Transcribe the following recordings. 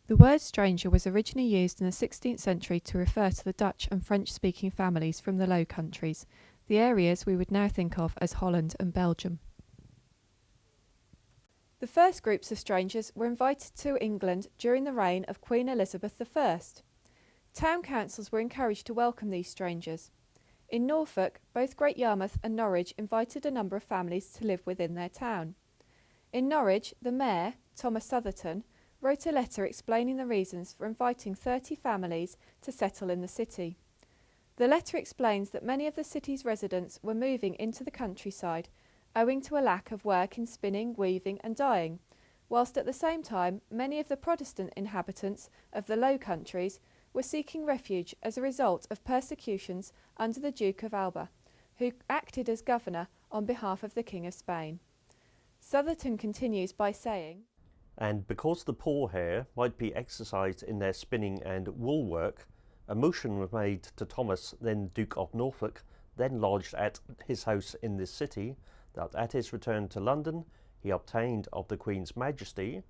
The word stranger was originally used in the 16th century to refer to the Dutch and French-speaking families from the Low Countries, the areas we would now think of as Holland and Belgium. The first groups of strangers were invited to England during the reign of Queen Elizabeth I. Town councils were encouraged to welcome these strangers. In Norfolk, both Great Yarmouth and Norwich invited a number of families to live within their town. In Norwich, the mayor, Thomas Southerton, wrote a letter explaining the reasons for inviting 30 families to settle in the city. The letter explains that many of the city's residents were moving into the countryside owing to a lack of work in spinning, weaving and dyeing, whilst at the same time many of the Protestant inhabitants of the Low Countries were seeking refuge as a result of persecutions under the Duke of Alba, who acted as governor on behalf of the King of Spain. Southerton continues by saying, "And because the poor here might be exercised in their spinning and wool work, a motion was made to Thomas, then Duke of Norfolk, then lodged at his house in this city, that at his return to London he obtained of the Queen's Majesty,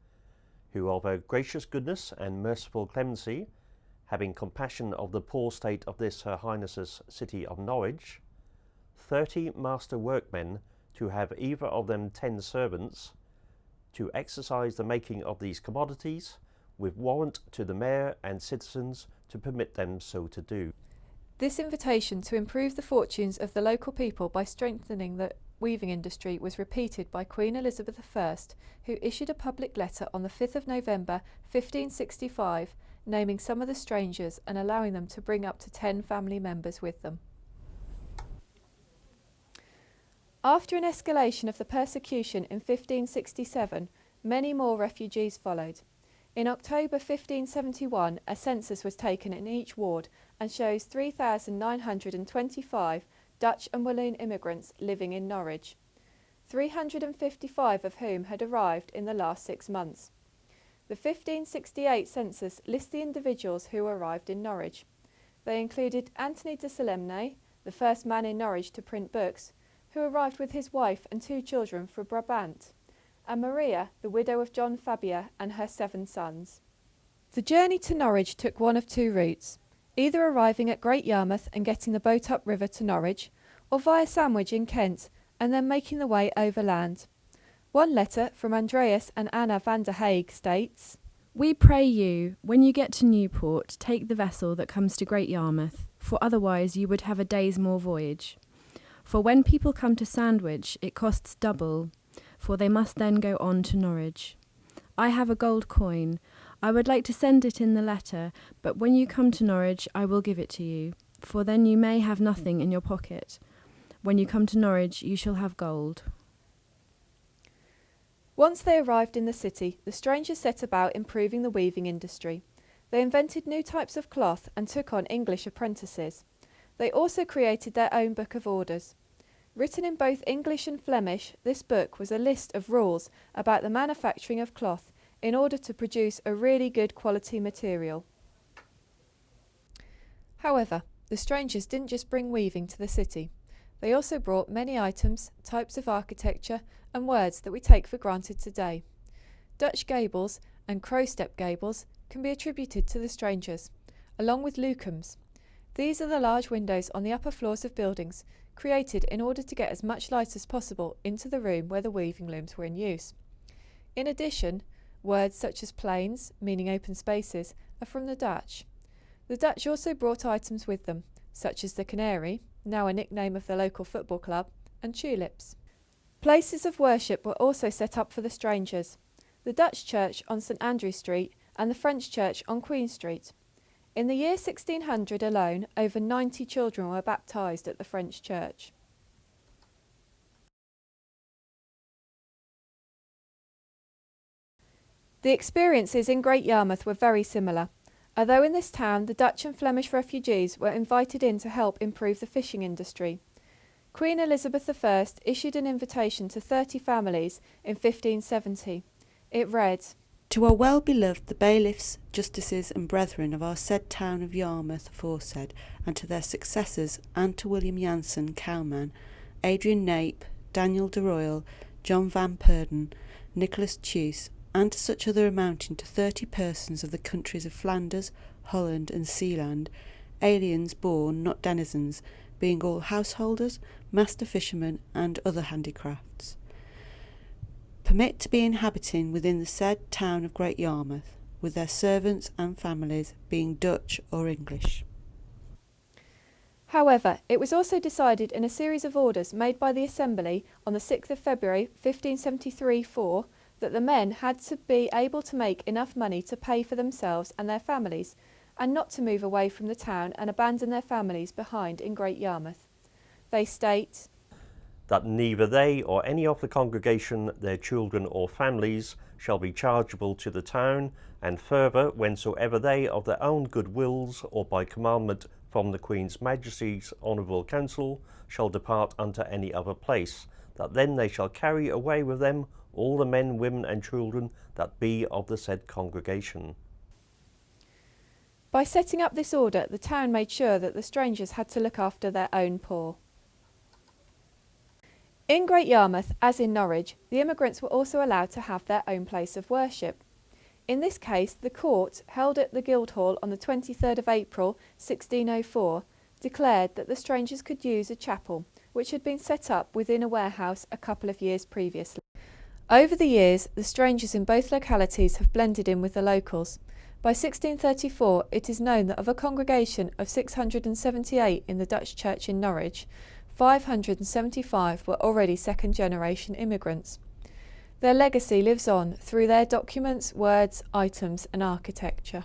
who of her gracious goodness and merciful clemency, having compassion of the poor state of this her Highness's city of Norwich, 30 master workmen, to have either of them 10 servants, to exercise the making of these commodities, with warrant to the mayor and citizens to permit them so to do." This invitation to improve the fortunes of the local people by strengthening the weaving industry was repeated by Queen Elizabeth I, who issued a public letter on the 5th of November 1565, naming some of the strangers and allowing them to bring up to 10 family members with them. After an escalation of the persecution in 1567, many more refugees followed. In October 1571, a census was taken in each ward and shows 3,925 Dutch and Walloon immigrants living in Norwich, 355 of whom had arrived in the last 6 months. The 1568 census lists the individuals who arrived in Norwich. They included Anthony de Solemne, the first man in Norwich to print books, who arrived with his wife and 2 children from Brabant, and Maria, the widow of John Fabier, and her 7 sons. The journey to Norwich took one of 2 routes, either arriving at Great Yarmouth and getting the boat upriver to Norwich, or via Sandwich in Kent and then making the way overland. One letter from Andreas and Anna van der Haeg states, "We pray you, when you get to Newport, take the vessel that comes to Great Yarmouth, for otherwise you would have a day's more voyage. For when people come to Sandwich, it costs double, for they must then go on to Norwich. I have a gold coin. I would like to send it in the letter, but when you come to Norwich, I will give it to you, for then you may have nothing in your pocket. When you come to Norwich, you shall have gold." Once they arrived in the city, the strangers set about improving the weaving industry. They invented new types of cloth and took on English apprentices. They also created their own book of orders. Written in both English and Flemish, this book was a list of rules about the manufacturing of cloth in order to produce a really good quality material. However, the strangers didn't just bring weaving to the city. They also brought many items, types of architecture and words that we take for granted today. Dutch gables and crow-step gables can be attributed to the strangers, along with lucums. These are the large windows on the upper floors of buildings, created in order to get as much light as possible into the room where the weaving looms were in use. In addition, words such as plains, meaning open spaces, are from the Dutch. The Dutch also brought items with them, such as the canary, now a nickname of the local football club, and tulips. Places of worship were also set up for the strangers, the Dutch church on St Andrew Street and the French church on Queen Street. In the year 1600 alone, over 90 children were baptised at the French church. The experiences in Great Yarmouth were very similar, although in this town the Dutch and Flemish refugees were invited in to help improve the fishing industry. Queen Elizabeth I issued an invitation to 30 families in 1570. It read, "To our well-beloved the bailiffs, justices and brethren of our said town of Yarmouth aforesaid, and to their successors, and to William Jansen, cowman, Adrian Nape, Daniel de Royal, John Van Perden, Nicholas Chuse, and to such other amounting to 30 persons of the countries of Flanders, Holland and Sealand, aliens born, not denizens, being all householders, master fishermen, and other handicrafts. Permit to be inhabiting within the said town of Great Yarmouth, with their servants and families being Dutch or English. However, it was also decided in a series of orders made by the Assembly on the 6th of February 1573-4 that the men had to be able to make enough money to pay for themselves and their families, and not to move away from the town and abandon their families behind in Great Yarmouth. They state that neither they or any of the congregation, their children or families, shall be chargeable to the town, and further, whensoever they of their own good wills, or by commandment from the Queen's Majesty's Honourable Council, shall depart unto any other place, that then they shall carry away with them all the men, women and children that be of the said congregation. By setting up this order, the town made sure that the strangers had to look after their own poor. In Great Yarmouth, as in Norwich, the immigrants were also allowed to have their own place of worship. In this case, the court, held at the Guildhall on the 23rd of April 1604, declared that the strangers could use a chapel, which had been set up within a warehouse a couple of years previously. Over the years, the strangers in both localities have blended in with the locals. By 1634, it is known that of a congregation of 678 in the Dutch church in Norwich, 575 were already second-generation immigrants. Their legacy lives on through their documents, words, items and architecture.